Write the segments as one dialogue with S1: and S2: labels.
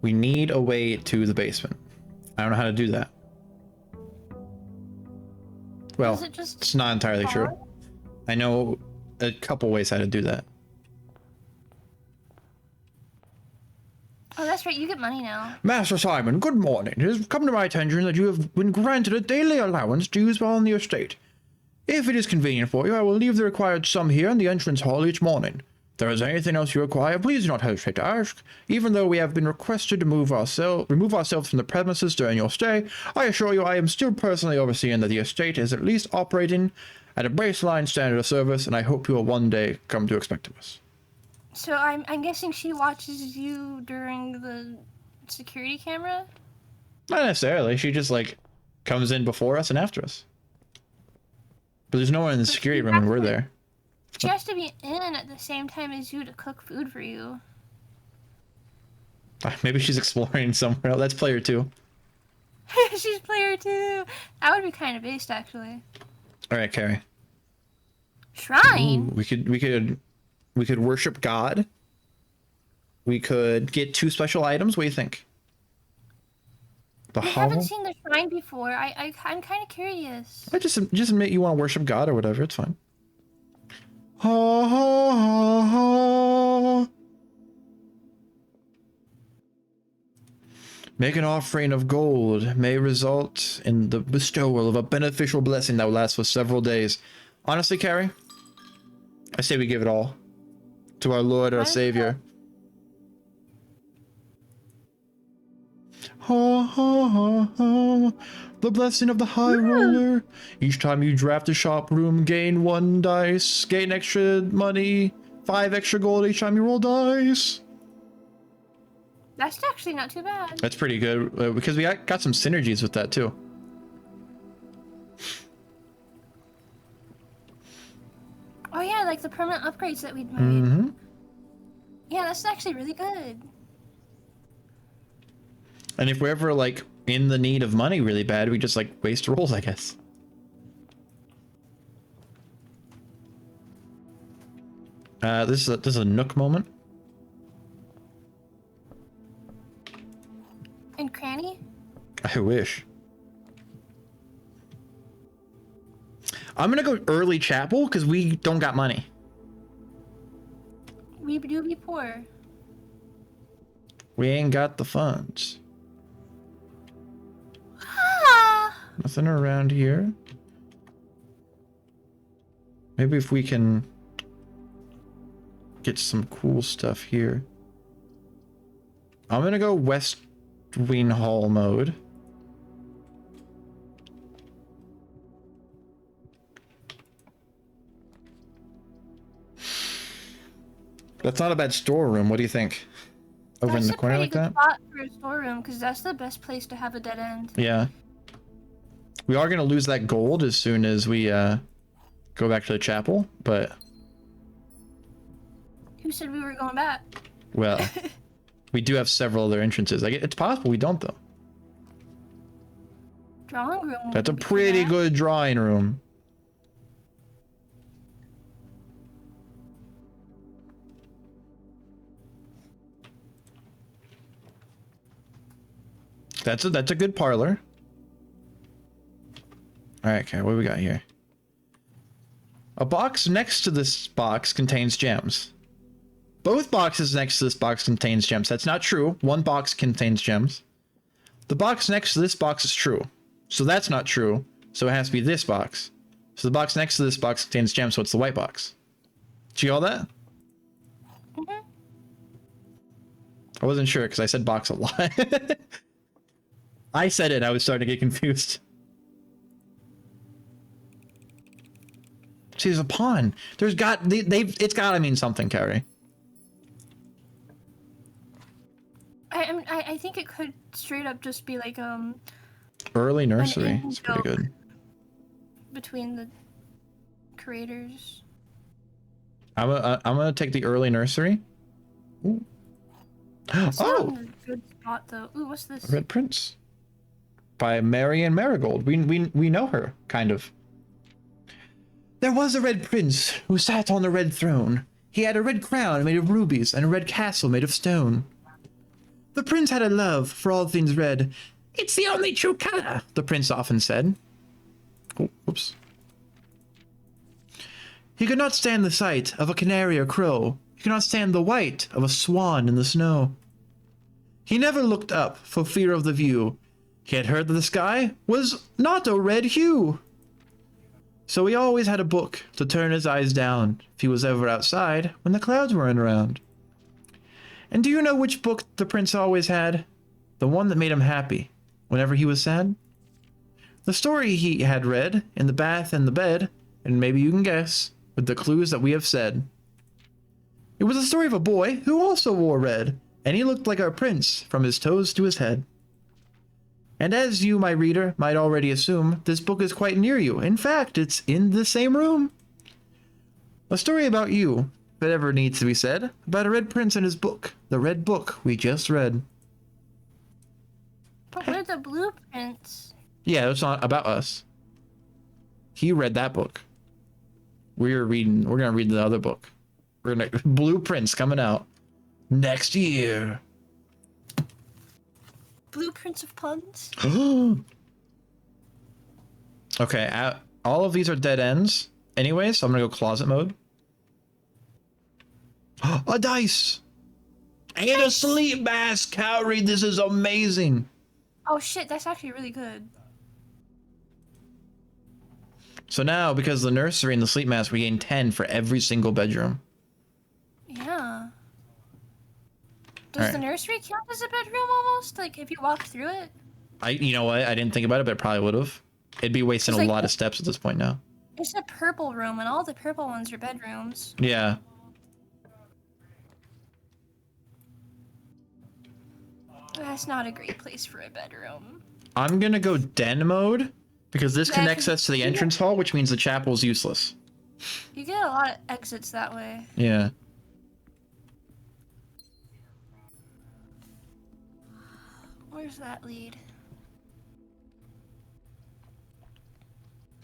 S1: We need a way to the basement. I don't know how to do that. Well, it's not entirely true. I know a couple ways how to do that.
S2: Oh, that's right. You get money now.
S1: Master Simon, good morning. It has come to my attention that you have been granted a daily allowance to use while on the estate. If it is convenient for you, I will leave the required sum here in the entrance hall each morning. If there is anything else you require, please do not hesitate to ask. Even though we have been requested to remove ourselves from the premises during your stay, I assure you I am still personally overseeing that the estate is at least operating at a baseline standard of service, and I hope you will one day come to expect of us.
S2: So I'm guessing she watches you during the security camera?
S1: Not necessarily. She just, like, comes in before us and after us. But there's no one in the security room when we're there.
S2: She has to be in at the same time as you to cook food for you.
S1: Maybe she's exploring somewhere else. That's player 2.
S2: She's player 2. That would be kind of based, actually.
S1: All right, Carrie.
S2: Shrine?
S1: Ooh, we could worship God. We could get 2 special items. What do you think?
S2: I haven't seen the shrine before. I'm kind of curious.
S1: I just admit you want to worship God or whatever. It's fine. Ha ha ha ha. Make an offering of gold may result in the bestowal of a beneficial blessing that will last for several days. Honestly, Carrie, I say we give it all to our Lord, our Savior. Ha ha ha ha. The blessing of the High Roller. Each time you draft a shop room, gain 1 dice. Gain extra money. 5 extra gold each time you roll dice.
S2: That's actually not too bad.
S1: That's pretty good, because we got some synergies with that too.
S2: Oh yeah, like the permanent upgrades that we'd made.
S1: Mm-hmm.
S2: Yeah, that's actually really good.
S1: And if we're ever, like, in the need of money really bad, we just, like, waste rolls, I guess. This is a Nook moment.
S2: And Cranny?
S1: I wish. I'm gonna go early chapel because we don't got money.
S2: We do be poor.
S1: We ain't got the funds.
S2: Ah!
S1: Nothing around here. Maybe if we can get some cool stuff here. I'm gonna go West Wing Hall mode. That's not a bad storeroom. What do you think? Over in the corner like that?
S2: That's a pretty good spot for a storeroom, because that's the best place to have a dead end.
S1: Yeah. We are going to lose that gold as soon as we go back to the chapel, but...
S2: Who said we were going back?
S1: Well, we do have several other entrances. It's possible we don't, though.
S2: Drawing room.
S1: That's a pretty good drawing room. That's a good parlor. All right, okay, what do we got here? A box next to this box contains gems. Both boxes next to this box contains gems. That's not true. One box contains gems. The box next to this box is true. So that's not true. So it has to be this box. So the box next to this box contains gems, so it's the white box. Did you get all that?
S2: Mm-hmm.
S1: I wasn't sure because I said box a lot. I said it. I was starting to get confused. See, there's a pawn. There's it's got to mean something, Carrie.
S2: I think it could straight up just be like
S1: early nursery. It's pretty good.
S2: Between the creators.
S1: I'm gonna take the early nursery. Ooh. Oh,
S2: A good spot though. Ooh, what's this?
S1: Red Prince by Marian Marigold. We know her kind of. There was a red prince who sat on the red throne. He had a red crown made of rubies and a red castle made of stone. The prince had a love for all things red. It's the only true color, the prince often said. Oh, whoops. He could not stand the sight of a canary or crow. He could not stand the white of a swan in the snow. He never looked up for fear of the view. He had heard that the sky was not a red hue. So he always had a book to turn his eyes down if he was ever outside when the clouds weren't around. And do you know which book the prince always had? The one that made him happy whenever he was sad? The story he had read in the bath and the bed, and maybe you can guess with the clues that we have said. It was the story of a boy who also wore red, and he looked like our prince from his toes to his head. And as you, my reader, might already assume, this book is quite near you. In fact, it's in the same room. A story about you, if it ever needs to be said, about a red prince and his book, the red book we just read.
S2: But we're the blueprints.
S1: Yeah, it's not about us. He read that book. We're gonna read the other book. Blueprints coming out next year.
S2: Blueprints of puns?
S1: Okay, all of these are dead ends. Anyway, so I'm gonna go closet mode. A dice! And a sleep mask, Cowrie, this is amazing!
S2: Oh shit, that's actually really good.
S1: So now, because of the nursery and the sleep mask, we gain 10 for every single bedroom.
S2: Yeah. Does the nursery count as a bedroom almost? Like, if you walked through it?
S1: You know what? I didn't think about it, but it probably would have. It'd be wasting a lot of steps at this point now.
S2: It's a purple room, and all the purple ones are bedrooms.
S1: Yeah.
S2: That's not a great place for a bedroom.
S1: I'm gonna go den mode, because this connects us to the entrance hall, which means the chapel is useless.
S2: You get a lot of exits that way.
S1: Yeah.
S2: Where's that lead?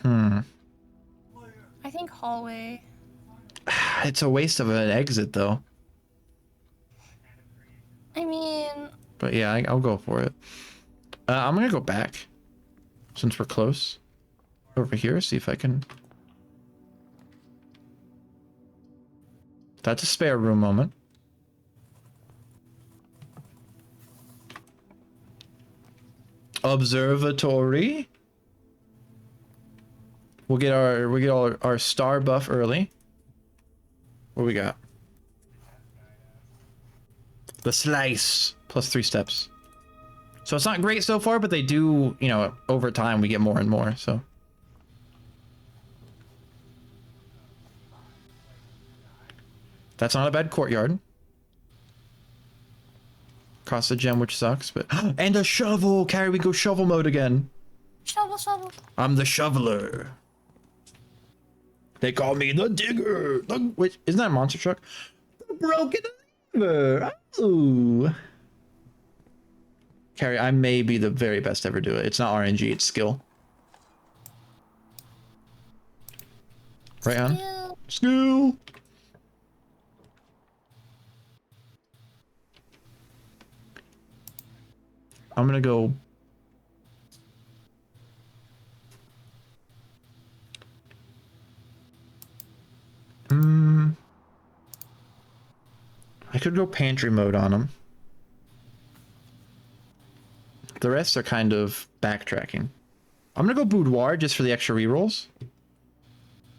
S2: I think hallway.
S1: It's a waste of an exit, though.
S2: I mean...
S1: But yeah, I'll go for it. I'm gonna go back, since we're close. Over here, see if I can... That's a spare room moment. Observatory. We'll get our star buff early. What we got? The slice plus 3 steps. So it's not great so far, but they do, you know, over time we get more and more, so. That's not a bad courtyard. Cost a gem, which sucks, but... And a shovel! Carrie, we go shovel mode again.
S2: Shovel, shovel. I'm
S1: the shoveler. They call me the digger. Wait, isn't that a monster truck? The broken lever. Oh. Carrie, I may be the very best to ever do it. It's not RNG, it's skill. Right on? Skill. I'm gonna go... I could go pantry mode on them. The rest are kind of backtracking. I'm gonna go boudoir just for the extra rerolls.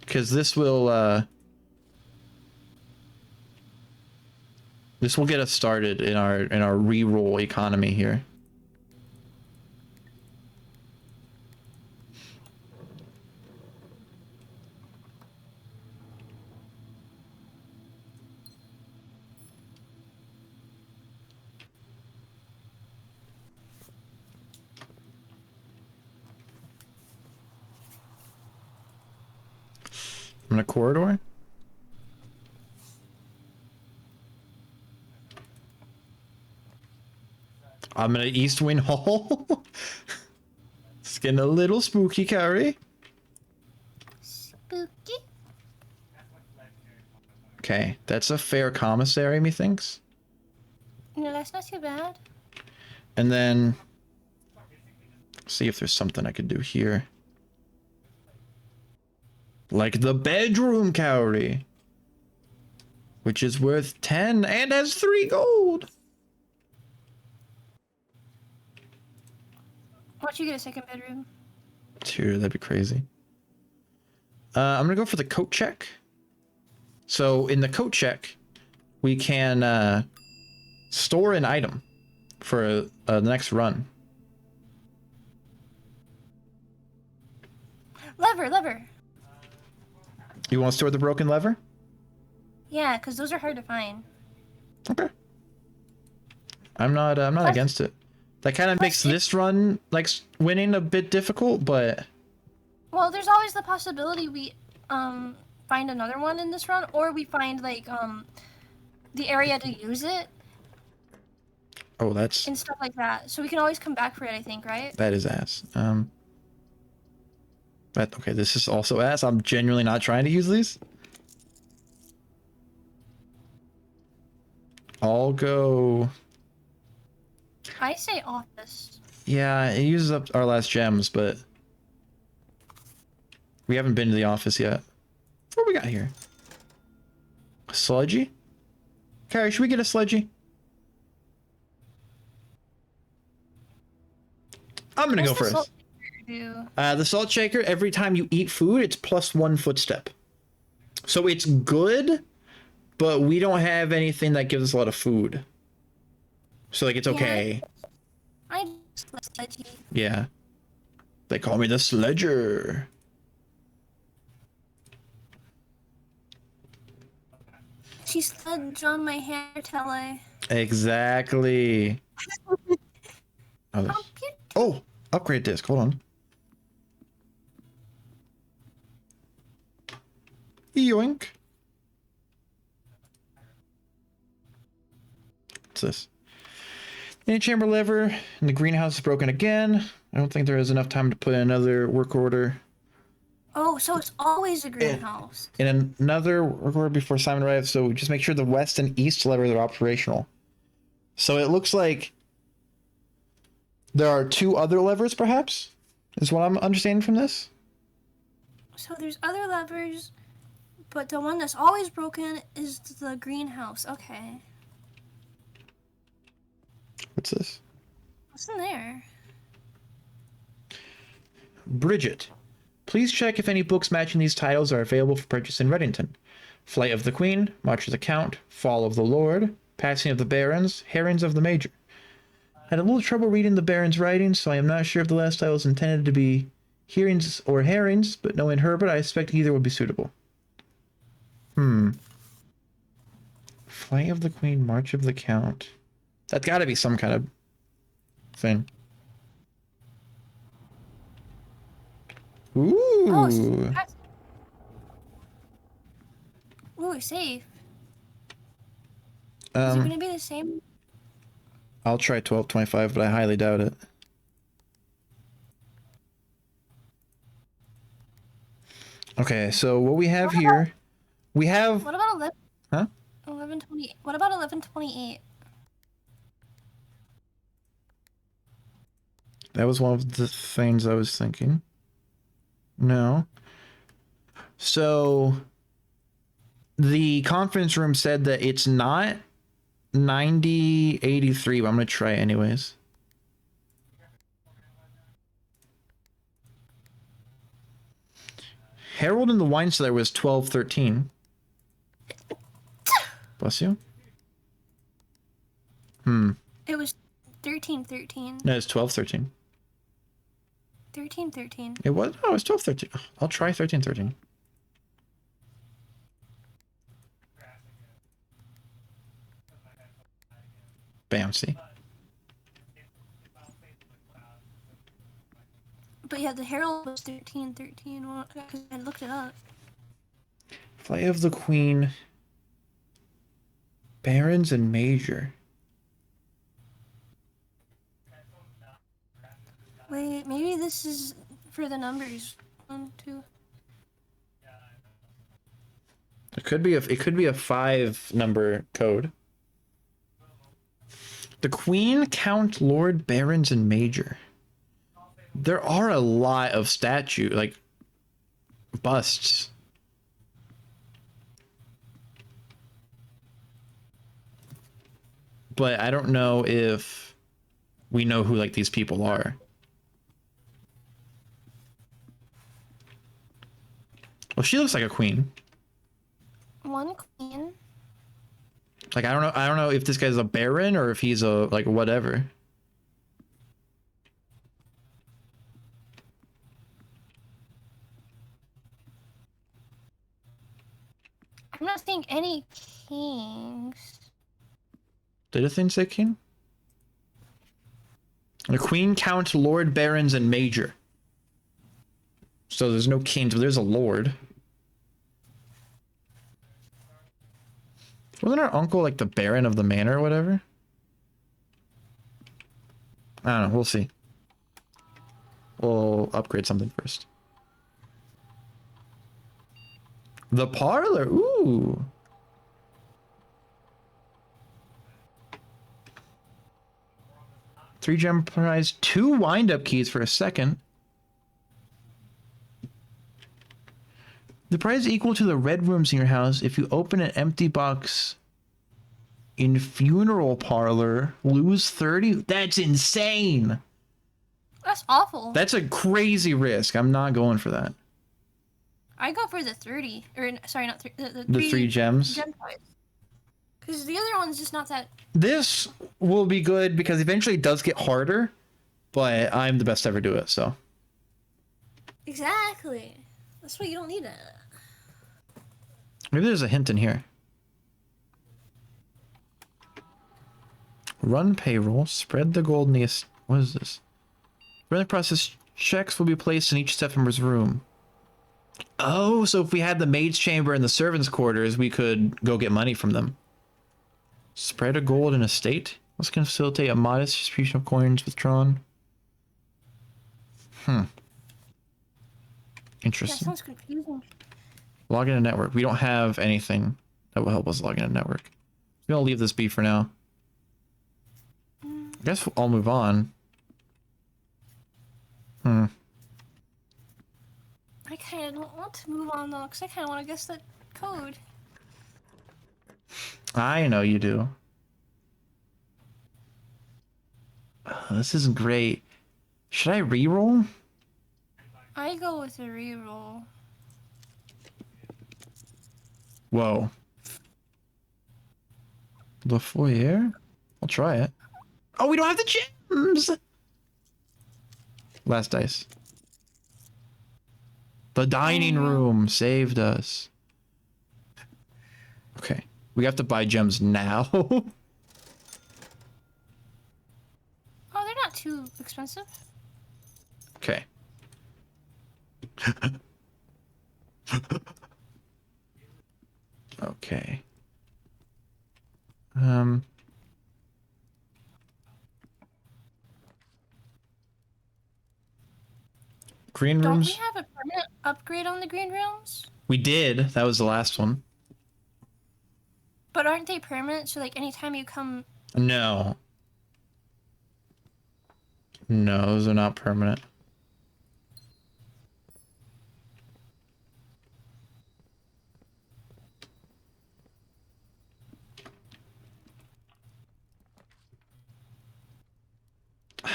S1: Because this will get us started in our reroll economy here. I'm in a corridor. I'm in an East Wind Hall. It's getting a little spooky, Carrie.
S2: Spooky?
S1: Okay, that's a fair commissary, methinks.
S2: No, that's not too bad.
S1: And then see if there's something I could do here. Like the bedroom cowrie, which is worth 10 and has 3 gold.
S2: Why don't you get a second bedroom?
S1: Dude, that'd be crazy. I'm gonna go for the coat check. So in the coat check, we can store an item for the next run.
S2: Lever.
S1: You want to store the broken lever?
S2: Yeah, because those are hard to find.
S1: Okay. I'm not against it. That kind of makes this run like winning a bit difficult, but
S2: well, there's always the possibility we find another one in this run, or we find like the area to use it.
S1: Oh, that's
S2: and stuff like that. So we can always come back for it, I think, right?
S1: that is ass. But okay, this is also ass. I'm genuinely not trying to use these. I'll go.
S2: I say office.
S1: Yeah, it uses up our last gems, but we haven't been to the office yet. What we got here? A sludgy? Carrie, should we get a sludgy? I'm gonna go first. The salt shaker, every time you eat food, it's +1 footstep. So it's good, but we don't have anything that gives us a lot of food. So like it's okay.
S2: I just like sledgy.
S1: Yeah. They call me the sledger.
S2: She sledged on my hair, Tele.
S1: Exactly. Oh, upgrade disc. Hold on. Yoink. What's this? The chamber lever and the greenhouse is broken again. I don't think there is enough time to put in another work order.
S2: Oh, so it's always a greenhouse.
S1: In another work order before Simon arrives, so just make sure the west and east levers are operational. So it looks like there are 2 other levers, perhaps? Is what I'm understanding from this?
S2: So there's other levers, but the one that's always broken is the greenhouse. Okay.
S1: What's this?
S2: What's in there?
S1: Bridget. Please check if any books matching these titles are available for purchase in Reddington. Flight of the Queen, March of the Count, Fall of the Lord, Passing of the Barons, Herrings of the Major. I had a little trouble reading the Baron's writing, so I am not sure if the last title is intended to be Hearings or Herrings, but knowing Herbert, I expect either would be suitable. Flight of the Queen, March of the Count. That's gotta be some kind of thing. Ooh.
S2: Oh, ooh, safe. Is it gonna be the same?
S1: I'll try 1225, but I highly doubt it. Okay, so what we have here, we have.
S2: What about 11?
S1: Huh?
S2: 11:20. What about 11:28?
S1: That was one of the things I was thinking. No. So the conference room said that it's not 9083, but I'm gonna try anyways. Harold in the wine cellar was 1213. Bless you.
S2: It was 13:13.
S1: No, it's 1213.
S2: 13:13.
S1: It was. Oh, it's 1213. I'll try 1313. Bam, see?
S2: But yeah, the Herald was 13:13. Well, because I looked it up.
S1: Flight of the Queen. Barons and Major.
S2: Wait, maybe this is for the numbers. 1, 2.
S1: It could be a 5 number code. The Queen, Count, Lord, Barons, and Major. There are a lot of statue, like, busts. But I don't know if we know who, like, these people are. Well, she looks like a queen.
S2: One queen.
S1: Like, I don't know if this guy's a baron or if he's a, like, whatever.
S2: I'm not seeing any kings.
S1: Did a thing say king? The Queen, Count, Lord, Barons, and Major. So there's no kings, but there's a lord. Wasn't our uncle like the Baron of the Manor or whatever? I don't know, we'll see. We'll upgrade something first. The parlor, ooh. Three gem prize, 2 wind-up keys for a second. The prize is equal to the red rooms in your house if you open an empty box in funeral parlor, lose 30. That's insane.
S2: That's awful.
S1: That's a crazy risk. I'm not going for that.
S2: I go for the 30. Or, sorry, not 3.
S1: The 3 gems.
S2: Gem prize. Because the other one's just not that...
S1: This will be good because eventually it does get harder, but I'm the best to ever do it, so.
S2: Exactly. That's why you don't need it.
S1: Maybe there's a hint in here. Run payroll, spread the gold in the... What is this? During the process, checks will be placed in each staff member's room. Oh, so if we had the maid's chamber and the servants' quarters, we could go get money from them. Spread of gold in a state. Let's facilitate a modest distribution of coins withdrawn. Interesting.
S2: That sounds confusing.
S1: Log in a network. We don't have anything that will help us log in a network. We're gonna leave this be for now. I guess I'll move on.
S2: I kind of don't want to move on though, because I kind of want to guess that code.
S1: I know you do. Oh, this isn't great. Should I reroll?
S2: I go with a reroll.
S1: Whoa. The foyer? I'll try it. Oh, we don't have the gems! Last dice. The dining room saved us. Okay. We have to buy gems now.
S2: Oh, they're not too expensive.
S1: Okay. Okay. Green
S2: Don't
S1: rooms?
S2: we have a permanent upgrade on the green rooms?
S1: We did. That was the last one.
S2: But aren't they permanent? So like anytime you come...
S1: No. No, those are not permanent.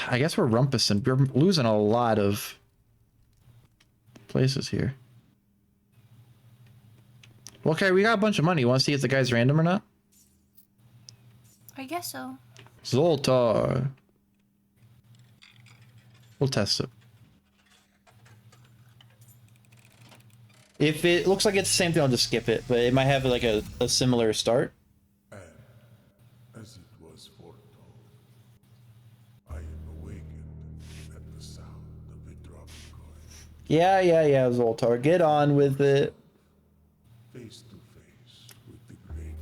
S1: I guess we're rumpusing. We're losing a lot of places here. Well, okay, we got a bunch of money. You want to see if the guy's random or not?
S2: I guess so.
S1: Zoltar. We'll test it. If it looks like it's the same thing, I'll just skip it. But it might have like a similar start.
S3: And, as it was foretold, I am awakened at the sound of a dropping coin.
S1: Yeah, Zoltar. Get on with it.
S3: Face to face with the great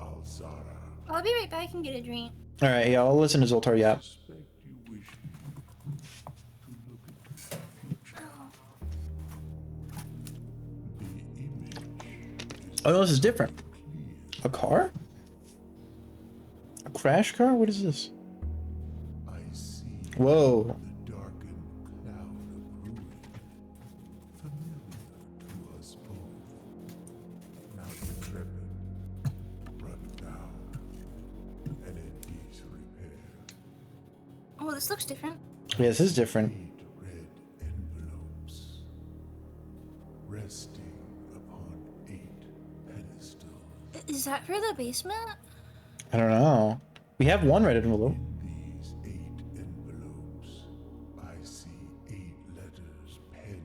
S3: Alzara.
S2: I'll be right back and get a drink.
S1: All right, yeah, I'll listen to Zoltar. Yeah.
S3: Suspect you wish to look at the future. The image is
S1: Oh no, this is different. A car? A crash car? What is this? Whoa.
S3: The darkened cloud of ruin, familiar to us both. Now decrepit, run down, and in peace repair.
S2: Oh, this looks different.
S1: Yeah, this is different.
S3: 8 red envelopes, resting upon 8 pedestals.
S2: Is that for the basement?
S1: I don't know. We have one red envelope.
S3: In these 8 envelopes, I see 8 letters penned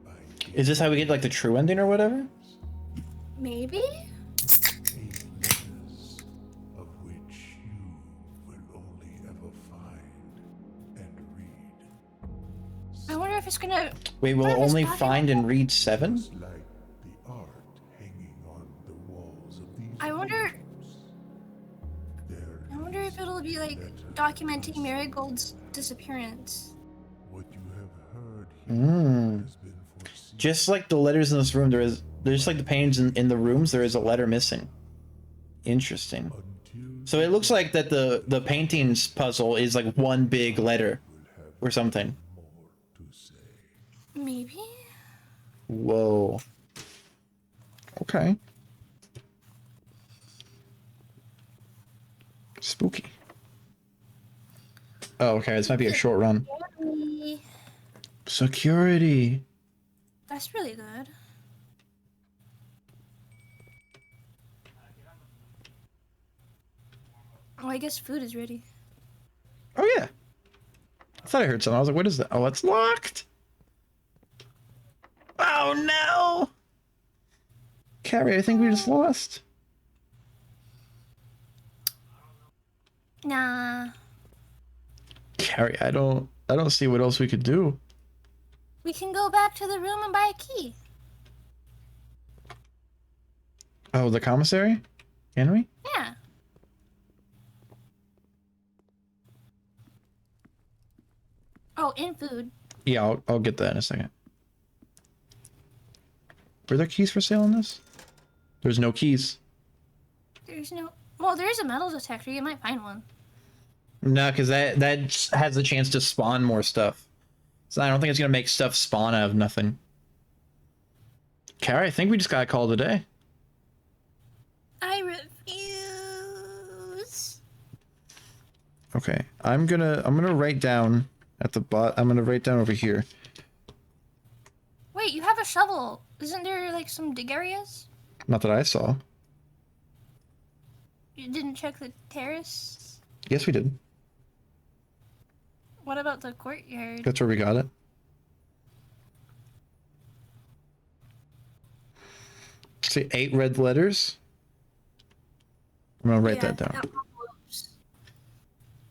S3: by 8
S1: Is this how we get like the true ending or whatever?
S2: Maybe?
S3: 8 letters, of which you will only ever find and read.
S2: I wonder if it's gonna.
S1: Wait, we'll
S2: What if it's
S1: only
S2: talking
S1: find
S2: about-
S1: and read 7?
S3: Just like the art hanging on the walls of these
S2: I wonder.
S3: rooms. There
S2: I wonder if it'll be like
S3: letter
S2: documenting Marigold's disappearance.
S3: what you have heard here
S1: Mm.
S3: has been foreseen.
S1: Just like the letters in this room, there's just like the paintings in the rooms, there is a letter missing. Interesting.
S3: Until
S1: So it looks like that the paintings puzzle is like one big letter
S3: you will have
S1: or something.
S3: more to say.
S2: Maybe?
S1: Whoa. Okay. Spooky. Oh, okay. This might be a short run.
S2: Maybe.
S1: Security.
S2: That's really good. Oh, I guess food is ready.
S1: Oh, yeah. I thought I heard something. I was like, what is that? Oh, it's locked. Oh, no. Carrie, I think we just lost.
S2: Nah.
S1: Carrie, I don't see what else we could do.
S2: We can go back to the room and buy a key.
S1: Oh, the commissary? Can we?
S2: Yeah. Oh, and food.
S1: Yeah, I'll get that in a second. Were there keys for sale on this? There's no keys.
S2: There's no. Well, there is a metal detector. You might find one.
S1: No, because that has the chance to spawn more stuff. So I don't think it's gonna make stuff spawn out of nothing. Carrie, I think we just got called a day.
S2: I refuse.
S1: Okay, I'm gonna write down at the bot. I'm gonna write down over here.
S2: Wait, you have a shovel. Isn't there like some dig areas?
S1: Not that I saw.
S2: You didn't check the terrace?
S1: Yes, we did.
S2: What about the courtyard?
S1: That's where we got it. See, 8 red letters. I'm gonna write that down.
S2: envelopes.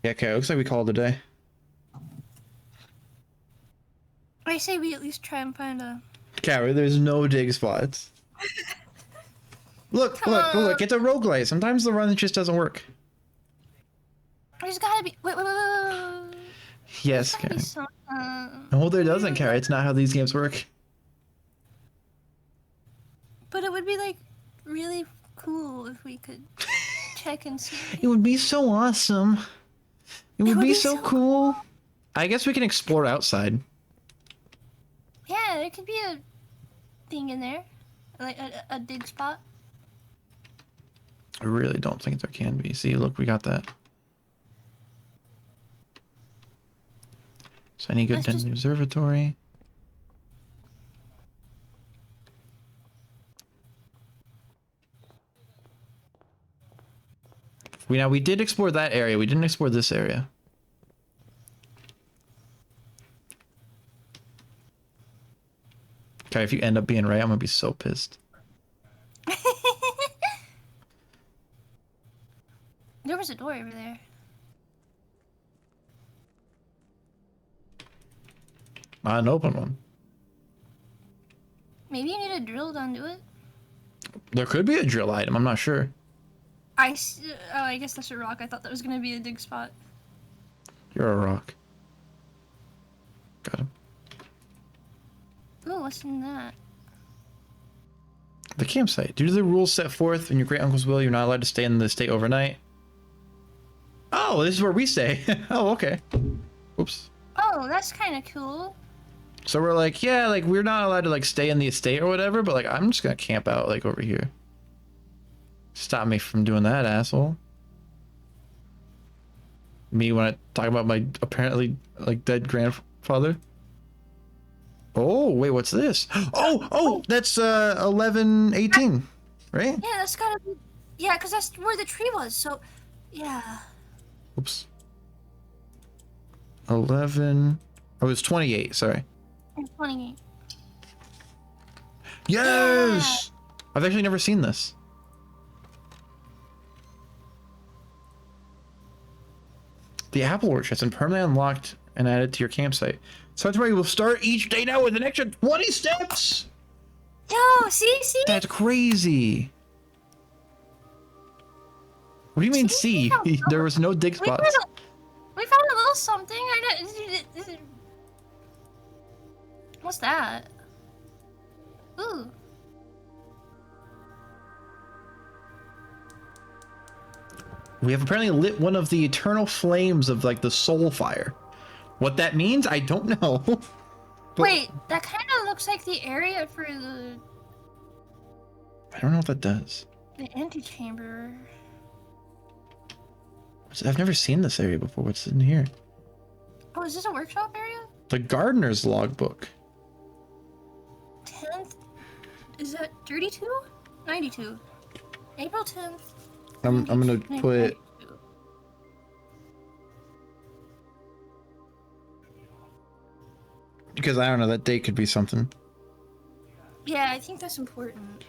S1: Yeah, okay, it looks like we called it a day.
S2: I say we at least try and find a.
S1: Carrie, there's no dig spots. Look,
S2: Come
S1: look,
S2: on.
S1: look, it's a roguelite. Sometimes the run just doesn't work.
S2: There's gotta be. Wait.
S1: Yes,
S2: Gotta be
S1: Carrie.
S2: some.
S1: No, there doesn't, Carrie. It's not how these games work.
S2: But it would be like really cool if we could check and see.
S1: It would be so awesome. It would
S2: would
S1: be
S2: be
S1: so
S2: so
S1: cool. I guess we can explore outside.
S2: Yeah, there could be a thing in there, like a dig spot.
S1: I really don't think there can be. See, look, we got that. So any good
S2: Let's
S1: in
S2: just-
S1: the observatory. We did explore that area. We didn't explore this area. Okay, if you end up being right, I'm gonna be so pissed.
S2: There was a door over there.
S1: Not an open one.
S2: Maybe you need a drill to undo it.
S1: There could be a drill item. I'm not sure.
S2: Oh, I guess that's a rock. I thought that was gonna be a dig spot.
S1: You're a rock. Got him.
S2: Ooh, what's in that?
S1: The campsite. Due to the rules set forth in your great uncle's will, you're not allowed to stay in the estate overnight. Oh, this is where we stay. Oh, okay. Oops.
S2: Oh, that's kind of cool.
S1: So we're like, yeah, like we're not allowed to like stay in the estate or whatever, but like I'm just gonna camp out like over here. Stop me from doing that, asshole. Me when I talk about my apparently like dead grandfather. Oh, wait, what's this? Oh, that's 11:18, right?
S2: Yeah, that's gotta be. Yeah, because that's where the tree was. So, yeah.
S1: Oops. 11. Oh, it's 28, sorry.
S2: I'm 28.
S1: Yes! Yeah! I've actually never seen this. The apple orchard has been permanently unlocked and added to your campsite. Sanctuary will start each day now with an extra 20 steps!
S2: Yo, see?
S1: That's crazy. What do you mean, see? There was no dig spots.
S2: We found a little something. What's that? Ooh.
S1: We have apparently lit one of the eternal flames of like the soul fire. What that means, I don't know. But
S2: wait, that kind of looks like the area for the
S1: I don't know what that does.
S2: antechamber.
S1: I've never seen this area before. What's in here?
S2: Oh, is this a workshop area?
S1: The gardener's logbook.
S2: 10th? Is that 32? 92. April 10th.
S1: I'm gonna put. Because I don't know, that date could be something.
S2: Yeah, I think that's important.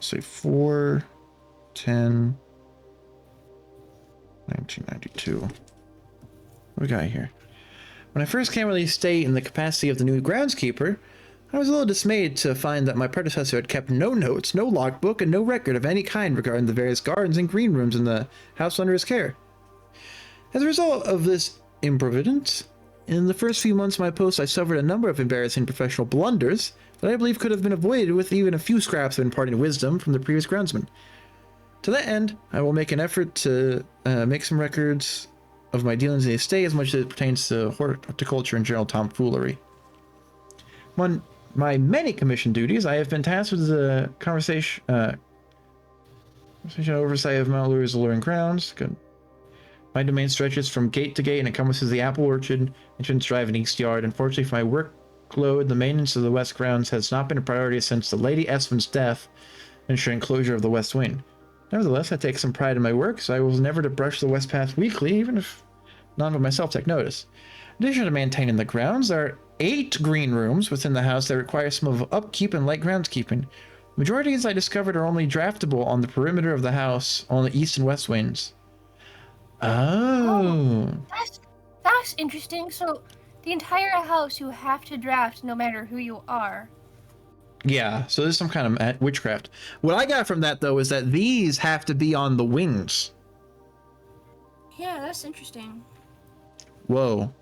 S1: Say 4/10/1992. What do we got here? When I first came to the estate in the capacity of the new groundskeeper, I was a little dismayed to find that my predecessor had kept no notes, no logbook, and no record of any kind regarding the various gardens and green rooms in the house under his care. As a result of this improvidence, in the first few months of my post I suffered a number of embarrassing professional blunders that I believe could have been avoided with even a few scraps of imparting wisdom from the previous groundsman. To that end, I will make an effort to make some records of my dealings in the estate as much as it pertains to horticulture and general tomfoolery. Among my many commission duties, I have been tasked with the conversation oversight of Mount Lure's alluring grounds. Good. My domain stretches from gate to gate and encompasses the apple orchard, entrance drive, and east yard. Unfortunately for my workload, the maintenance of the west grounds has not been a priority since the Lady Esmond's death, ensuring closure of the west wing. Nevertheless, I take some pride in my work, so I was never to brush the west path weekly, even if none but myself take notice. In addition to maintaining the grounds, there are 8 green rooms within the house that require some of upkeep and light groundskeeping. The majority of these I discovered are only draftable on the perimeter of the house on the east and west wings. Oh.
S2: That's interesting. So the entire house you have to draft no matter who you are.
S1: Yeah, so there's some kind of witchcraft. What I got from that, though, is that these have to be on the wings.
S2: Yeah, that's interesting.
S1: Whoa.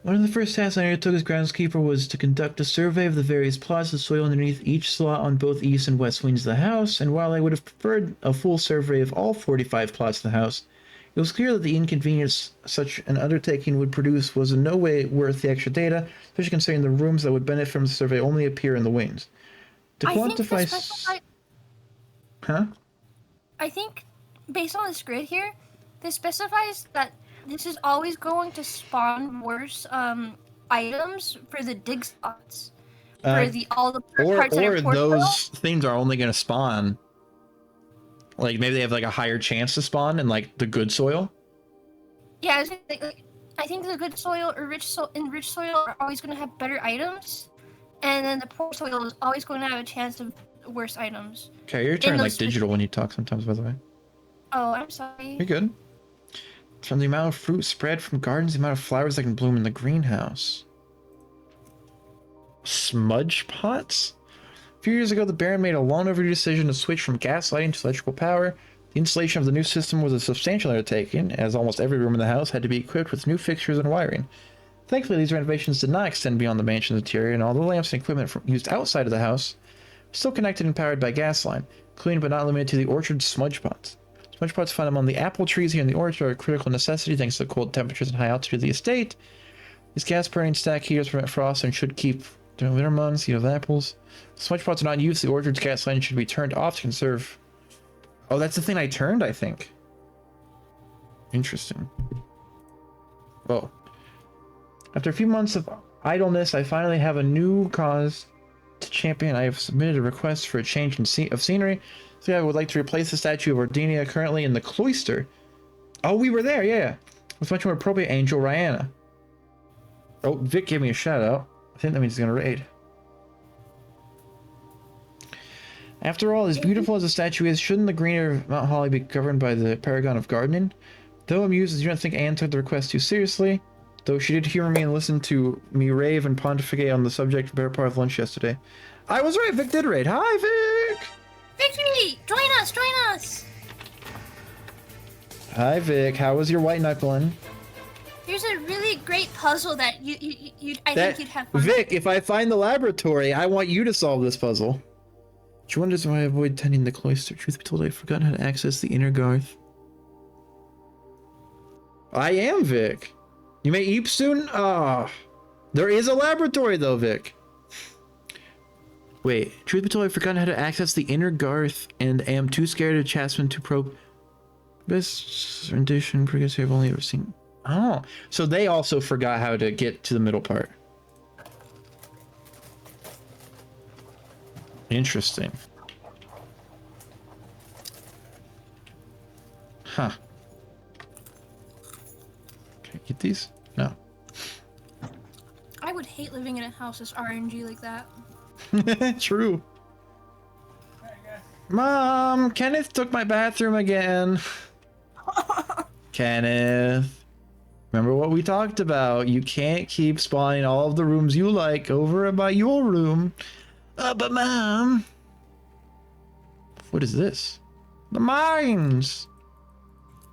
S1: One of the first tasks I undertook as groundskeeper was to conduct a survey of the various plots of soil underneath each slot on both east and west wings of the house, and while I would have preferred a full survey of all 45 plots of the house, it was clear that the inconvenience such an undertaking would produce was in no way worth the extra data, especially considering the rooms that would benefit from the survey only appear in the wings. To quantify... Huh?
S2: I think, based on this grid here, this specifies that this is always going to spawn worse items for the dig spots. For all the parts that are
S1: those things are only going to spawn. Like, maybe they have like a higher chance to spawn in like the good soil.
S2: Yeah, I think the good soil or rich soil are always going to have better items, and then the poor soil is always going to have a chance of worse items.
S1: Okay, you're turning like digital when you talk sometimes, by the way.
S2: Oh, I'm sorry.
S1: You're good. From the amount of fruit spread from gardens, the amount of flowers that can bloom in the greenhouse. Smudge pots? A few years ago, the Baron made a long overdue decision to switch from gas lighting to electrical power. The installation of the new system was a substantial undertaking, as almost every room in the house had to be equipped with new fixtures and wiring. Thankfully, these renovations did not extend beyond the mansion's interior, and all the lamps and equipment used outside of the house were still connected and powered by gas line, including but not limited to the orchard smudge pots. Sponge pots found among the apple trees here in the orchard are a critical necessity thanks to the cold temperatures and high altitude of the estate. These gas-burning stack heaters prevent frost and should keep during winter months. You have apples. Sponge pots are not in use. The orchard's gas line should be turned off to conserve. Oh, that's the thing I turned, I think. Interesting. Whoa. After a few months of idleness, I finally have a new cause to champion. I have submitted a request for a change of scenery. So I would like to replace the statue of Ordinia currently in the cloister. Oh, we were there, yeah. With much more appropriate angel, Rihanna. Oh, Vic gave me a shout out. I think that means he's gonna raid. After all, as beautiful as the statue is, shouldn't the greenery of Mount Holly be governed by the paragon of gardening? Though amused, I do not think Anne took the request too seriously. Though she did humor me and listen to me rave and pontificate on the subject for a better part of lunch yesterday. I was right, Vic did raid. Hi, Vic!
S2: Victory! Join us! Join us!
S1: Hi, Vic. How was your white knuckling?
S2: Here's a really great puzzle that I think you'd have fun.
S1: Vic, if I find the laboratory, I want you to solve this puzzle. She wonders why I avoid tending the cloister. Truth be told, I've forgotten how to access the inner garth. I am, Vic. You may eat soon? Ah. There is a laboratory, though, Vic. Wait, truth be told, I've forgotten how to access the inner garth and am too scared of Chasman to probe. Best rendition, because I've only ever seen. Oh, so they also forgot how to get to the middle part. Interesting. Huh. Can I get these? No.
S2: I would hate living in a house that's RNG like that.
S1: True. Mom, Kenneth took my bathroom again. Kenneth. Remember what we talked about. You can't keep spawning all of the rooms you like over by your room. But Mom. What is this? The mines.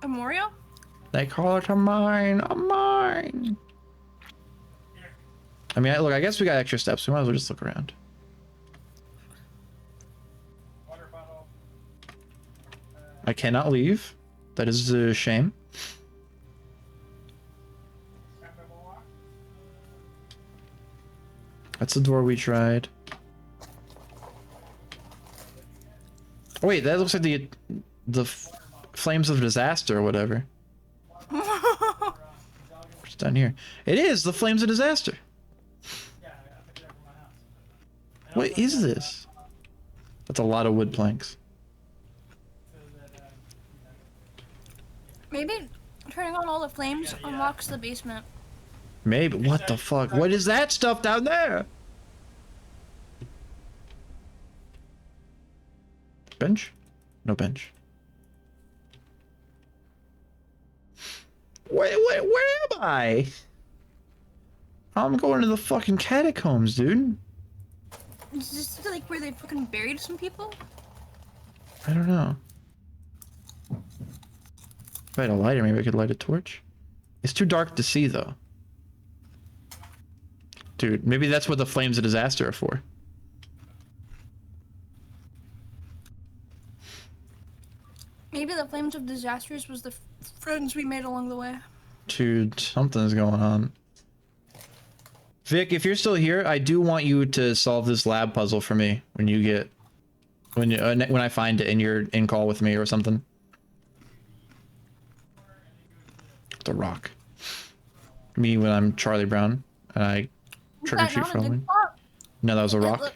S2: A memorial?
S1: They call it a mine. A mine. I mean, look, I guess we got extra steps. We might as well just look around. I cannot leave. That is a shame. That's the door we tried. Oh, wait, that looks like the flames of disaster or whatever. What's down here? It is the flames of disaster. What is this? That's a lot of wood planks.
S2: Maybe turning on all the flames unlocks the basement.
S1: Maybe. What the fuck? What is that stuff down there? Bench? No bench. Where am I? I'm going to the fucking catacombs, dude.
S2: Is this like where they fucking buried some people?
S1: I don't know. If I had a lighter, maybe I could light a torch. It's too dark to see, though. Dude, maybe that's what the flames of disaster are for.
S2: Maybe the flames of disasters was the friends we made along the way.
S1: Dude, something's going on. Vic, if you're still here, I do want you to solve this lab puzzle for me when you get... when I find it and you're in call with me or something. The rock. Me when I'm Charlie Brown and I trick or treat for Halloween. No, that was a rock.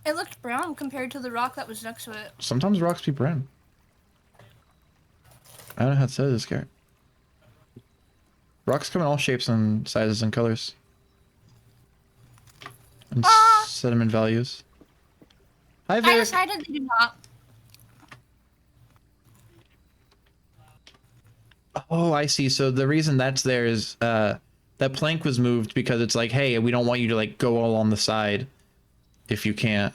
S2: It looked brown compared to the rock that was next to it.
S1: Sometimes rocks be brown. I don't know how to say this, Garrett. Rocks come in all shapes and sizes and colors. And sediment values. Hi, Vic.
S2: I decided they do not.
S1: Oh, I see. So the reason that's there is that plank was moved because it's like, hey, we don't want you to like go all on the side if you can't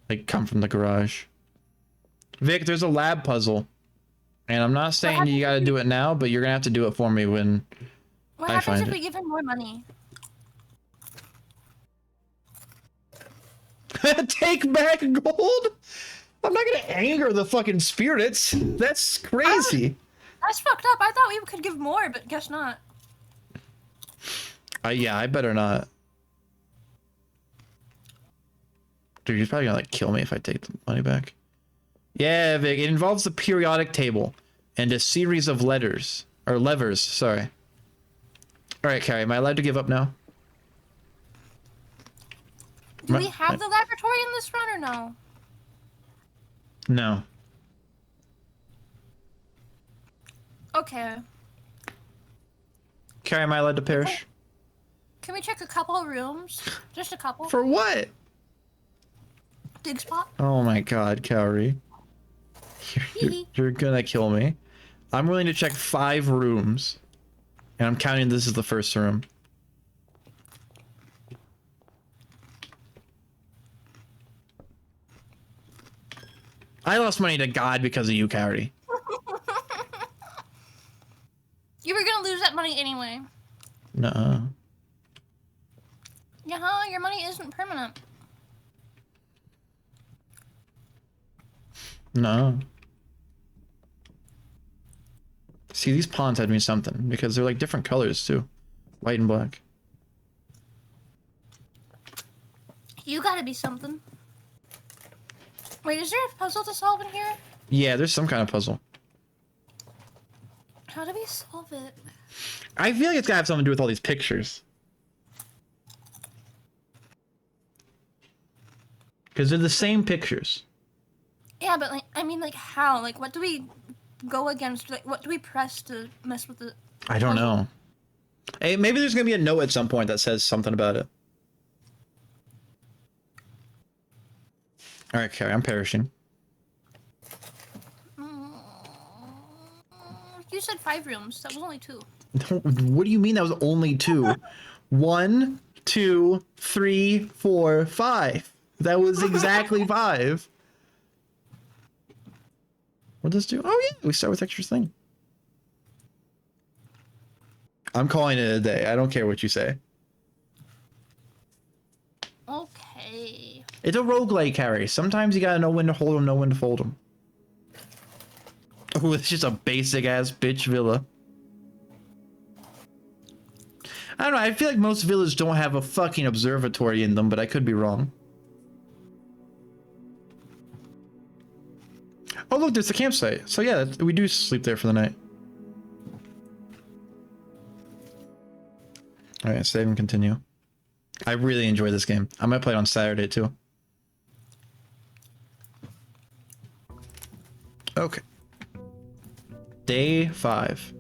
S1: like come from the garage. Vic, there's a lab puzzle. And I'm not saying you gotta do it now, but you're gonna have to do it for me when
S2: What
S1: I
S2: happens
S1: find
S2: if
S1: it.
S2: we give him more money?
S1: Take back gold? I'm not gonna anger the fucking spirits. That's crazy.
S2: That's fucked up. I thought we could give more, but guess not.
S1: Yeah, I better not. Dude, he's probably gonna like kill me if I take the money back. Yeah, Vic, it involves the periodic table and a series of letters or levers, sorry. All right, Carrie, am I allowed to give up now?
S2: Do we have the laboratory in this run or no?
S1: No.
S2: Okay.
S1: Carrie, am I allowed to perish?
S2: Can we check a couple of rooms? Just a couple?
S1: For what?
S2: Dig spot?
S1: Oh my god, Carrie. You're gonna kill me. I'm willing to check 5 rooms. And I'm counting this as the first room. I lost money to God because of you, Carrie.
S2: You were gonna lose that money anyway.
S1: Nuh-uh.
S2: Yeah, your money isn't permanent.
S1: No. See, these pawns had me something because they're like different colors too. White and black.
S2: You gotta be something. Wait, is there a puzzle to solve in here?
S1: Yeah, there's some kind of puzzle.
S2: How do we solve it?
S1: I feel like it's gotta have something to do with all these pictures. Because they're the same pictures.
S2: Yeah, but like, I mean, like, how? Like, what do we go against? Like, what do we press to mess with the...
S1: I don't know. Hey, maybe there's gonna be a note at some point that says something about it. Alright, Carrie, I'm perishing.
S2: You said 5 rooms. That was only 2.
S1: What do you mean that was only 2? 1, 2, 3, 4, 5. That was exactly 5. What does this do? Oh yeah, we start with extra thing. I'm calling it a day. I don't care what you say.
S2: Okay.
S1: It's a roguelike, Carrie. Sometimes you gotta know when to hold them, know when to fold them. Oh, it's just a basic ass bitch villa. I don't know, I feel like most villas don't have a fucking observatory in them, but I could be wrong. Oh look, there's the campsite. So yeah, we do sleep there for the night. Alright, save and continue. I really enjoy this game. I might play it on Saturday too. Okay. Day 5.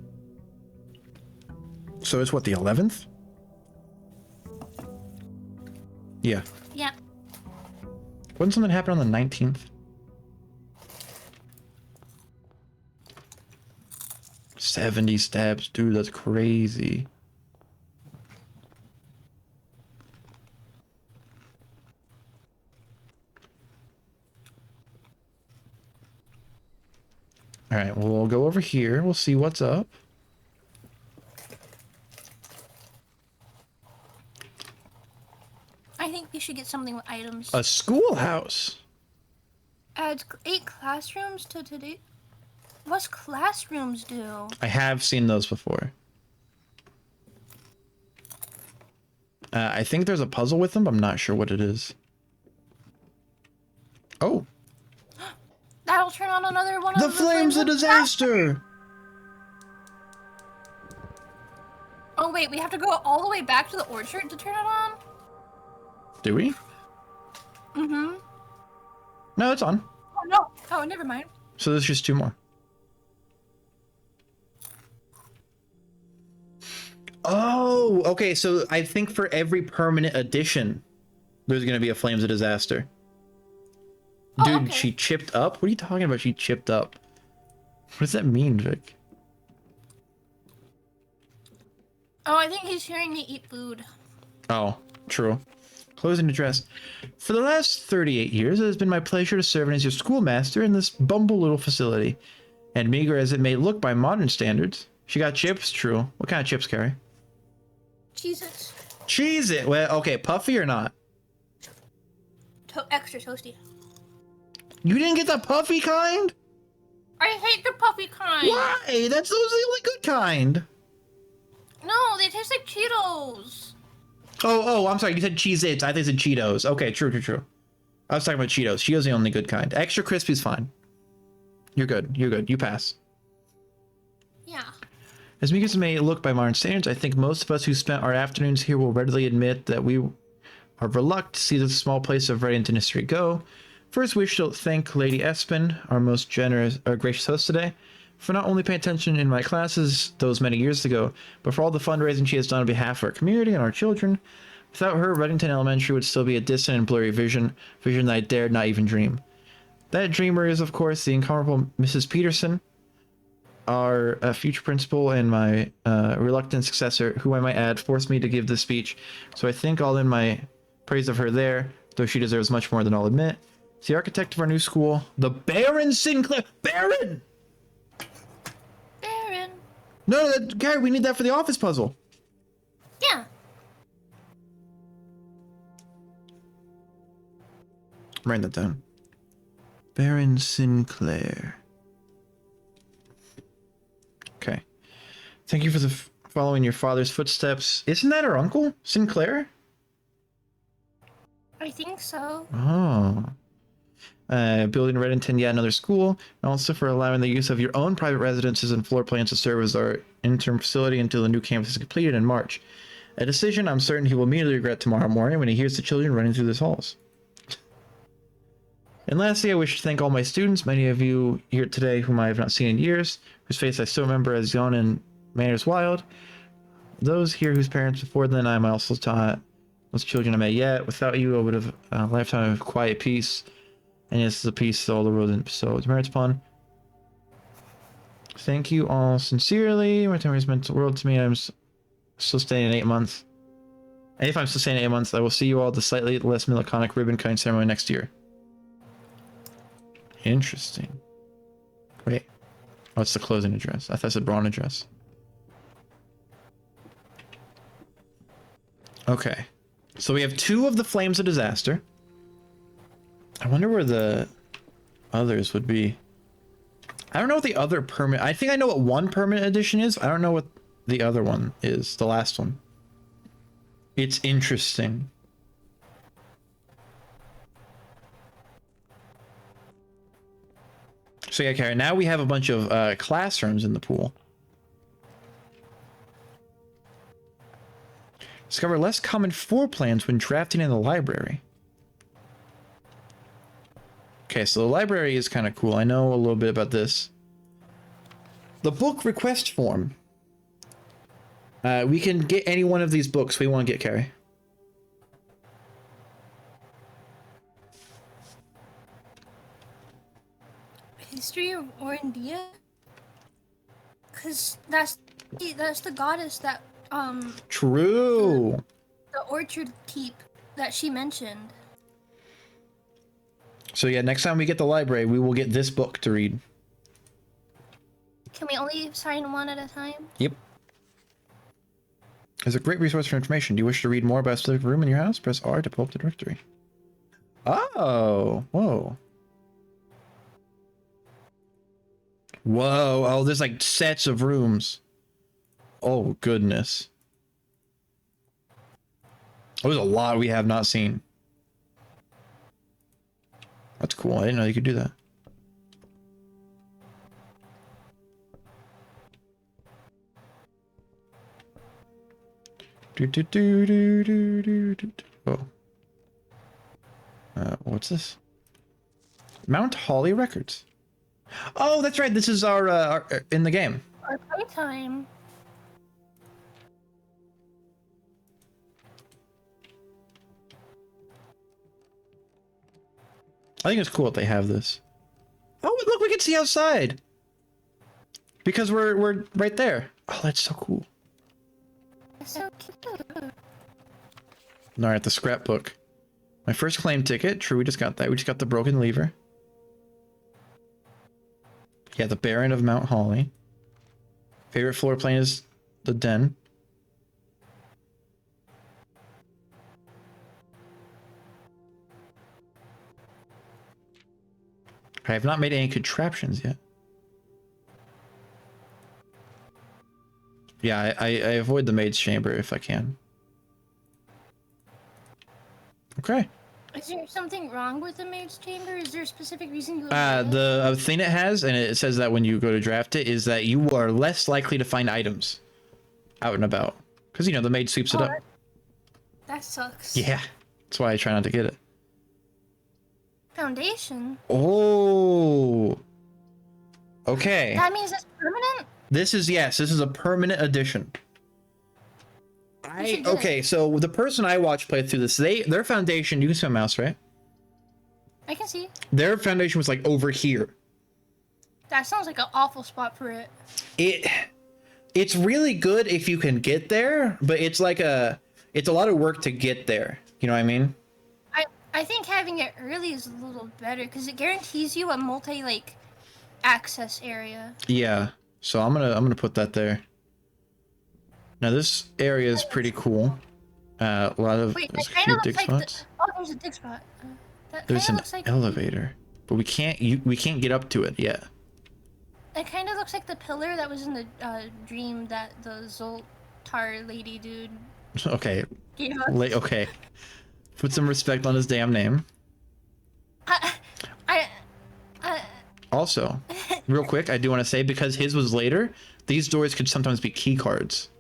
S1: So it's what, the 11th? Yeah.
S2: Yeah.
S1: Wouldn't something happen on the 19th? $70 steps, dude, that's crazy. All right, well, we'll go over here. We'll see what's up.
S2: I think we should get something with items.
S1: A schoolhouse.
S2: Adds 8 classrooms to today. What's classrooms do?
S1: I have seen those before. I think there's a puzzle with them, but I'm not sure what it is. Oh.
S2: That'll turn on another one of
S1: The flames of disaster!
S2: Oh wait, we have to go all the way back to the orchard to turn it on?
S1: Do we?
S2: Mm-hmm.
S1: No, it's on.
S2: Oh no. Oh, never mind.
S1: So there's just 2 more. Oh, okay, so I think for every permanent addition, there's gonna be a flames of disaster.
S2: Oh,
S1: Dude,
S2: okay.
S1: she chipped up? What are you talking about, she chipped up? What does that mean, Vic?
S2: Oh, I think he's hearing me eat food.
S1: Oh, true. Closing address. For the last 38 years, it has been my pleasure to serve as your schoolmaster in this bumble little facility. And meager as it may look by modern standards. She got chips, true. What kind of chips, Carrie?
S2: Jesus.
S1: Cheese it! Well, okay, puffy or not?
S2: Extra toasty.
S1: You didn't get the puffy kind?
S2: I hate the puffy kind.
S1: Why? Those are the only good kind.
S2: No, they taste like Cheetos.
S1: Oh, I'm sorry. You said Cheez-Its. I think you said Cheetos. Okay, true. I was talking about Cheetos. Cheetos are the only good kind. Extra crispy's fine. You're good. You pass.
S2: Yeah.
S1: As meek as it may look by modern standards, I think most of us who spent our afternoons here will readily admit that we are reluctant to see this small place of Reddington history go. First, we shall thank Lady Espen, our most gracious host today, for not only paying attention in my classes those many years ago, but for all the fundraising she has done on behalf of our community and our children. Without her, Reddington Elementary would still be a distant and blurry vision that I dared not even dream. That dreamer is, of course, the incomparable Mrs. Peterson, our future principal and my reluctant successor, who I might add forced me to give this speech, so I think I'll end my praise of her there, though she deserves much more than I'll admit. It's the architect of our new school, the Baron Sinclair. Baron! No, Gary, we need that for the office puzzle.
S2: Yeah.
S1: I'm writing that down. Baron Sinclair. Okay. Thank you for following your father's footsteps. Isn't that her uncle, Sinclair?
S2: I think so.
S1: Oh. Building Reddington yet another school, and also for allowing the use of your own private residences and floor plans to serve as our interim facility until the new campus is completed in March. A decision I'm certain he will immediately regret tomorrow morning when he hears the children running through the halls. And lastly, I wish to thank all my students, many of you here today whom I have not seen in years, whose face I still remember as young and manners wild. Those here whose parents before then I also taught, those children I met yet. Without you, I would have a lifetime of quiet peace. And this is a piece all the world and so it merits upon. Thank you all sincerely. My time has meant the world to me. I'm still staying in 8 months. And if I'm still staying in 8 months, I will see you all at the slightly less melancholic ribbon cutting ceremony next year. Interesting. Wait. Oh, it's the closing address. I thought it said Braun address. Okay. So we have 2 of the Flames of Disaster. I wonder where the others would be. I don't know what the other permanent... I think I know what one permanent edition is. I don't know what the other one is. The last one. It's interesting. So yeah, Karen, now we have a bunch of classrooms in the pool. Discover less common floor plans when drafting in the library. Okay, so the library is kind of cool. I know a little bit about this. The book request form. We can get any one of these books we want to get, Carrie.
S2: History of Orindia? Because that's the goddess that
S1: True.
S2: the orchard keep that she mentioned.
S1: So yeah, next time we get the library, we will get this book to read.
S2: Can we only sign one at a time?
S1: Yep. It's a great resource for information. Do you wish to read more about a specific room in your house? Press R to pull up the directory. Oh, whoa. Whoa, oh, there's like sets of rooms. Oh, goodness. There's a lot we have not seen. That's cool. I didn't know you could do that. Oh. What's this? Mount Holly Records. Oh, that's right. This is our in the game.
S2: Our playtime.
S1: I think it's cool that they have this. Oh, look, we can see outside. Because we're right there. Oh, that's so cool.
S2: So cute.
S1: All right, the scrapbook. My first claim ticket. True, we just got that. We just got the broken lever. Yeah, the Baron of Mount Holly. Favorite floor plan is the den. I have not made any contraptions yet. Yeah, I avoid the maid's chamber if I can. Okay.
S2: Is there something wrong with the maid's chamber? Is there a specific reason you avoid it?
S1: The thing it has, and it says that when you go to draft it, is that you are less likely to find items out and about. Because, you know, the maid sweeps it up.
S2: That sucks.
S1: Yeah. That's why I try not to get it.
S2: Foundation?
S1: Oh. Okay.
S2: That means it's permanent?
S1: This is, yes, this is a permanent addition. Okay, so the person I watched play through this, their foundation, you can see my mouse, right?
S2: I can see.
S1: Their foundation was like over here.
S2: That sounds like an awful spot for it.
S1: It's really good if you can get there, but it's like it's a lot of work to get there. You know what I mean?
S2: I think having it early is a little better because it guarantees you a access area.
S1: Yeah. So I'm gonna put that there. Now this area is pretty cool. A lot of there's a few dig spots.
S2: There's a dig spot.
S1: There's an elevator, but we can't get up to it yet.
S2: It kind of looks like the pillar that was in the dream that the Zoltar lady dude.
S1: Okay.
S2: Gave us.
S1: Okay. Put some respect on his damn name. Also, real quick, I do want to say, because his was later, these doors could sometimes be key cards.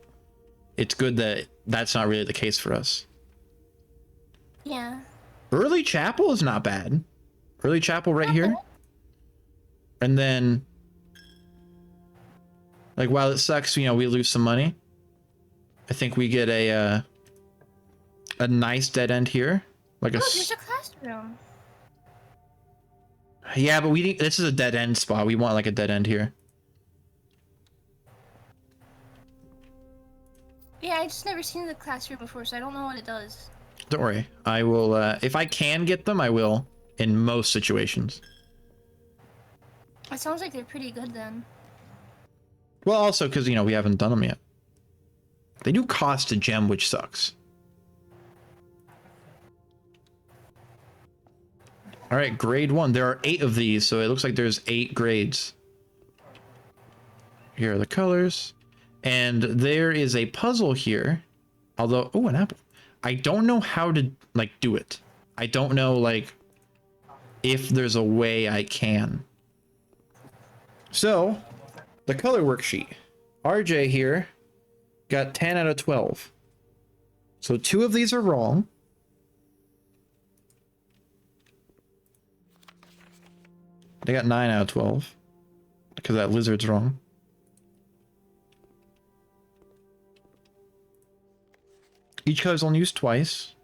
S1: It's good that that's not really the case for us.
S2: Yeah.
S1: Early chapel is not bad. Early chapel right here. And then, like, while it sucks, you know, we lose some money, I think we get a nice dead end here. Like
S2: there's a classroom.
S1: Yeah, but this is a dead end spot. We want like a dead end here.
S2: Yeah, I just never seen the classroom before, so I don't know what it does.
S1: Don't worry. I will, if I can get them, I will, in most situations.
S2: It sounds like they're pretty good then.
S1: Well, also because, you know, we haven't done them yet. They do cost a gem, which sucks. All right, grade 1. There are 8 of these, so it looks like there's 8 grades. Here are the colors. And there is a puzzle here. Although, oh, an apple. I don't know how to, like, do it. I don't know, like, if there's a way I can. So, the color worksheet. RJ here got 10 out of 12. So 2 of these are wrong. They got 9 out of 12. Because that lizard's wrong. Each color is only used twice.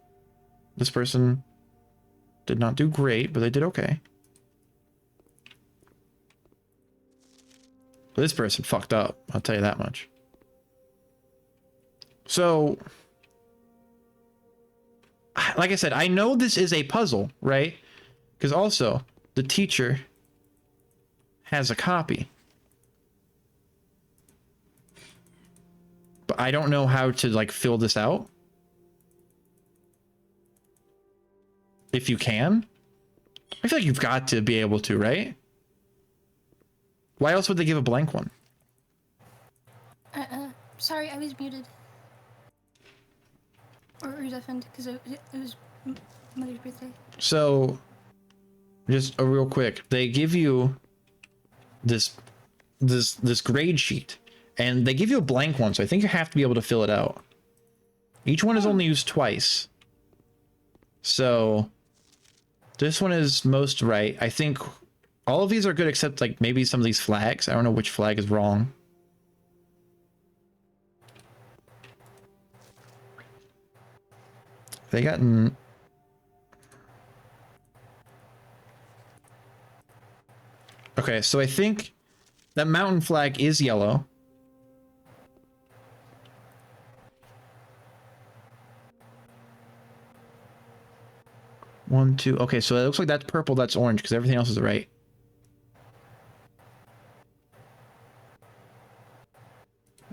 S1: This person did not do great, but they did okay. This person fucked up, I'll tell you that much. So, like I said, I know this is a puzzle, right? Because also, the teacher has a copy. But I don't know how to, like, fill this out. If you can. I feel like you've got to be able to, right? Why else would they give a blank one?
S2: Sorry, I was muted. Or deafened, because it was Mother's birthday.
S1: So, just a real quick, they give you this grade sheet, and they give you a blank one, so I think you have to be able to fill it out. Each one is only used twice. So, this one is most right. I think all of these are good except, like, maybe some of these flags. I don't know which flag is wrong. They got... Okay, so I think that mountain flag is yellow. One, two. Okay, so it looks like that's purple, that's orange, because everything else is right.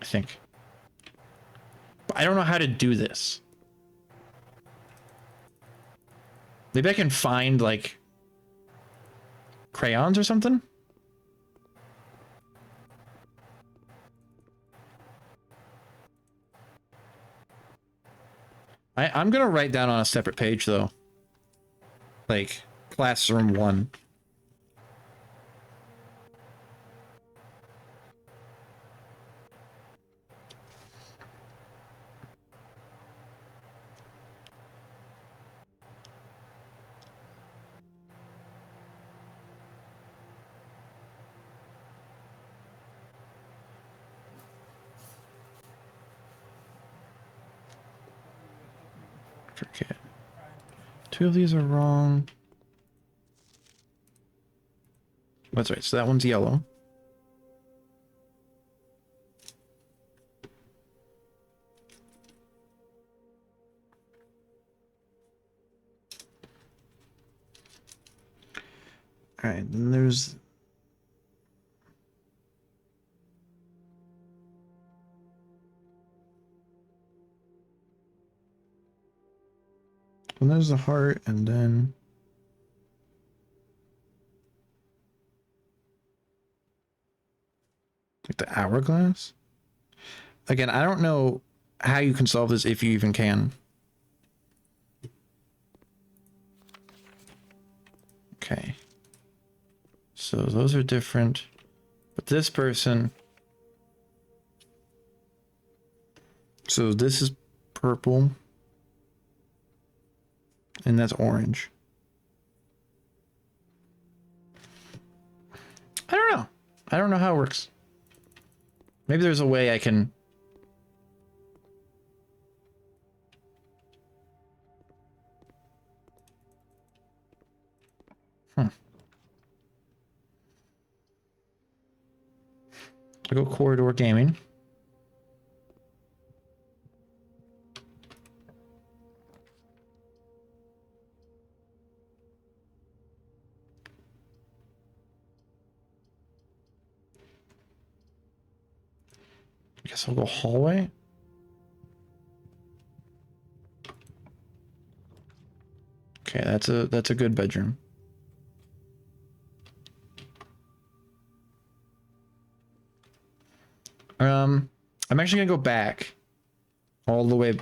S1: I think. But I don't know how to do this. Maybe I can find, like, crayons or something? I'm gonna write down on a separate page though. Like, classroom 1. Forget. 2 of these are wrong. That's right, so that one's yellow. Alright, then there's... And there's the heart, and then... like the hourglass? Again, I don't know how you can solve this, if you even can. Okay. So those are different. But this person... So this is purple. And that's orange. I don't know. I don't know how it works. Maybe there's a way I can... I'll go corridor gaming. I guess I'll go hallway. Okay, that's a good bedroom. I'm actually gonna go back all the way.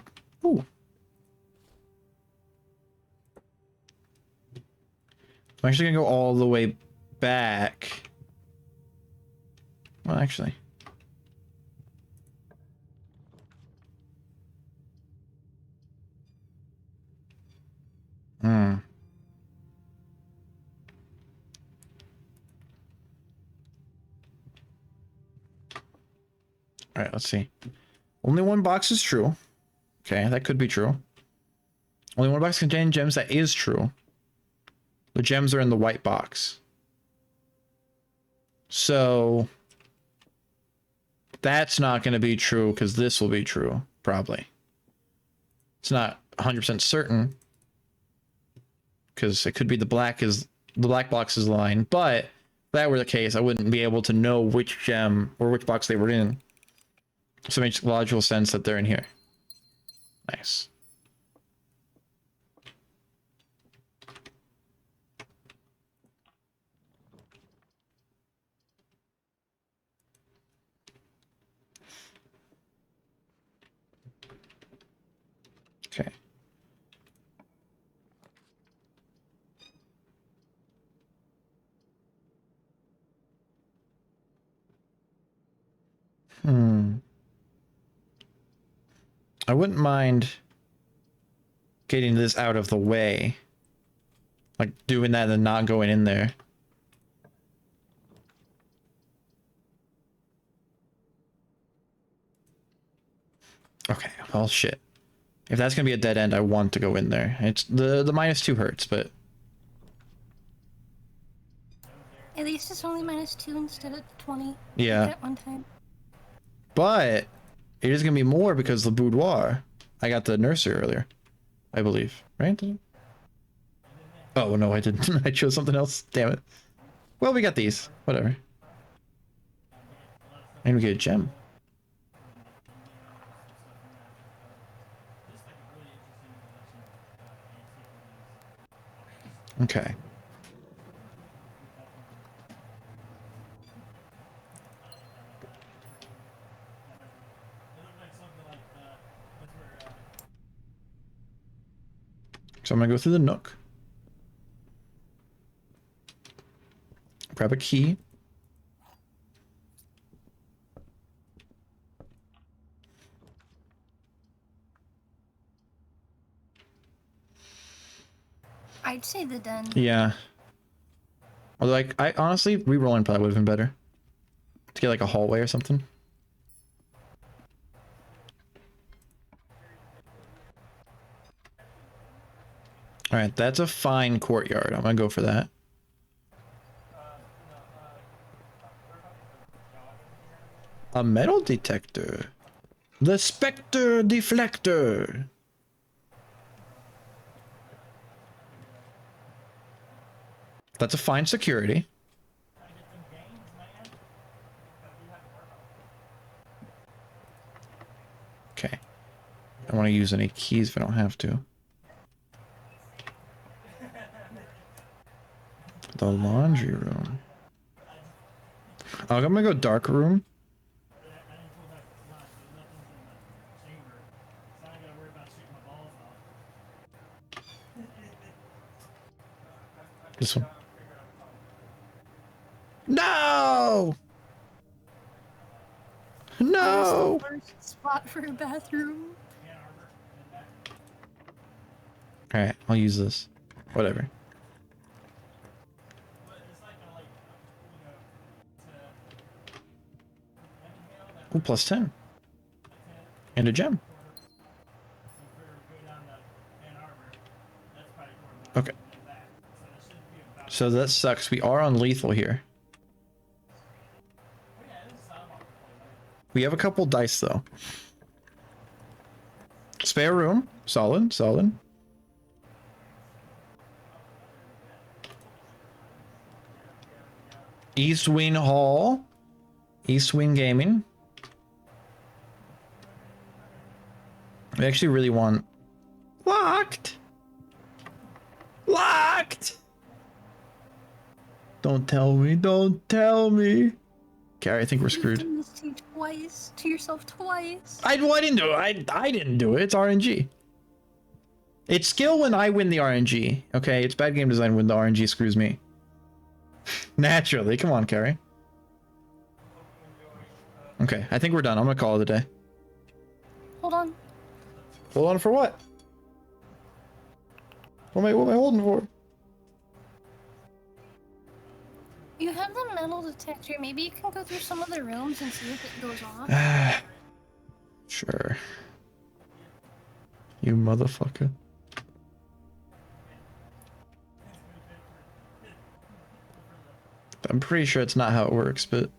S1: Ooh. I'm actually gonna go all the way back. Well, actually. Hmm. All right, let's see. Only one box is true. Okay, that could be true. Only one box containing gems. That is true. The gems are in the white box. So that's not going to be true because this will be true, probably. It's not 100% certain because it could be the black box is lying, but if that were the case, I wouldn't be able to know which gem or which box they were in. So it makes logical sense that they're in here. Nice. Okay. I wouldn't mind getting this out of the way. Like doing that and then not going in there. Okay, well shit. If that's gonna be a dead end, I want to go in there. It's the -2 hurts, but
S2: At least it's only -2 instead of 20.
S1: yeah.
S2: Like at one time.
S1: But it is gonna be more because the boudoir. I got the nursery earlier, I believe, right? Oh no, I didn't. I chose something else. Damn it. Well, we got these. Whatever. And we get a gem. Okay. So I'm gonna go through the nook. Grab a key.
S2: I'd say the den.
S1: Yeah. Or like, I honestly, re-rolling probably would have been better. To get like a hallway or something. Alright, that's a fine courtyard. I'm gonna go for that. A metal detector. The Spectre Deflector. That's a fine security. Okay. I don't want to use any keys if I don't have to. The laundry room. Oh, I'm gonna go dark room. This one. No! No!
S2: That's the worst spot for a bathroom.
S1: Alright, I'll use this. Whatever. Ooh, plus 10. And a gem. Okay. So that sucks. We are on lethal here. We have a couple dice, though. Spare room. Solid, solid. East Wing Hall. East Wing Gaming. I actually really want... Locked! Locked! Don't tell me, don't tell me. Carrie, I think we're screwed.
S2: You've done this to you twice, to yourself twice.
S1: I didn't do it. I didn't do it. It's RNG. It's skill when I win the RNG. Okay, it's bad game design when the RNG screws me. Naturally. Come on, Carrie. Okay, I think we're done. I'm gonna call it a day.
S2: Hold on.
S1: Hold on for what? What am I holding for?
S2: You have the metal detector. Maybe you can go through some of the rooms and see if it goes off.
S1: Sure. You motherfucker. I'm pretty sure it's not how it works, but...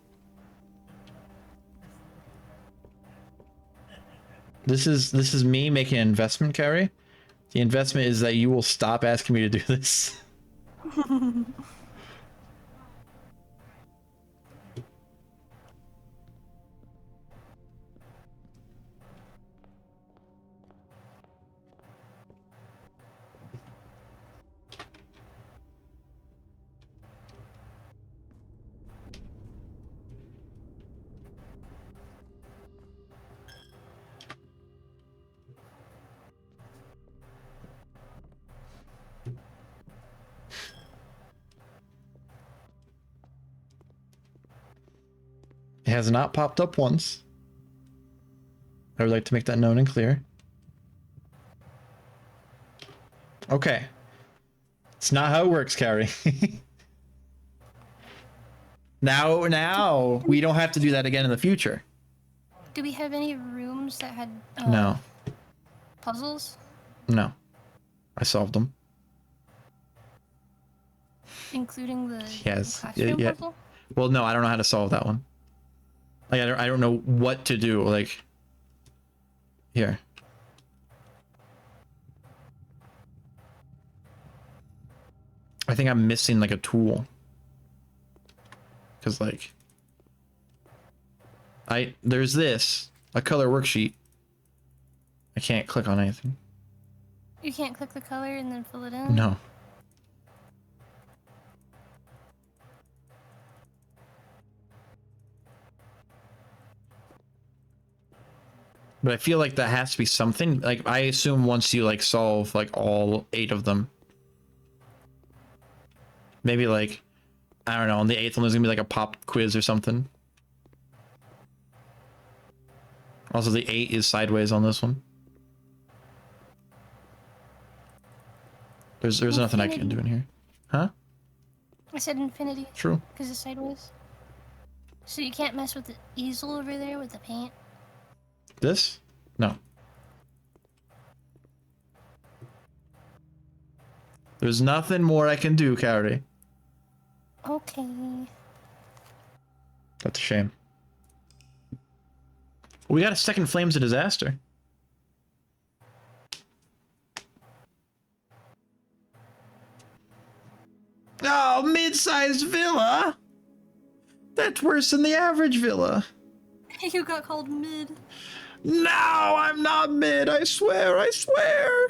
S1: This is me making an investment, Carrie. The investment is that you will stop asking me to do this. It has not popped up once. I would like to make that known and clear. Okay. It's not how it works, Carrie. Now, we don't have to do that again in the future.
S2: Do we have any rooms that had
S1: No.
S2: puzzles?
S1: No. I solved them.
S2: Including the
S1: Yes.
S2: classroom
S1: Yeah.
S2: puzzle?
S1: Well, no, I don't know how to solve that one. Like, I don't know what to do. Like, here. I think I'm missing like a tool. Cause like, there's this, a color worksheet. I can't click on anything.
S2: You can't click the color and then fill it in?
S1: No. But I feel like that has to be something. Like, I assume once you, like, solve, like, all 8 of them. Maybe, like, I don't know, on the 8th one there's gonna be, like, a pop quiz or something. Also, the 8 is sideways on this one. There's nothing I can do in here. Huh?
S2: I said infinity.
S1: True.
S2: Because it's sideways. So you can't mess with the easel over there with the paint?
S1: This? No. There's nothing more I can do, Cowrie.
S2: Okay.
S1: That's a shame. We got a second Flames of Disaster. Oh, mid-sized villa? That's worse than the average villa.
S2: You got called mid.
S1: No, I'm not mid. I swear, I swear.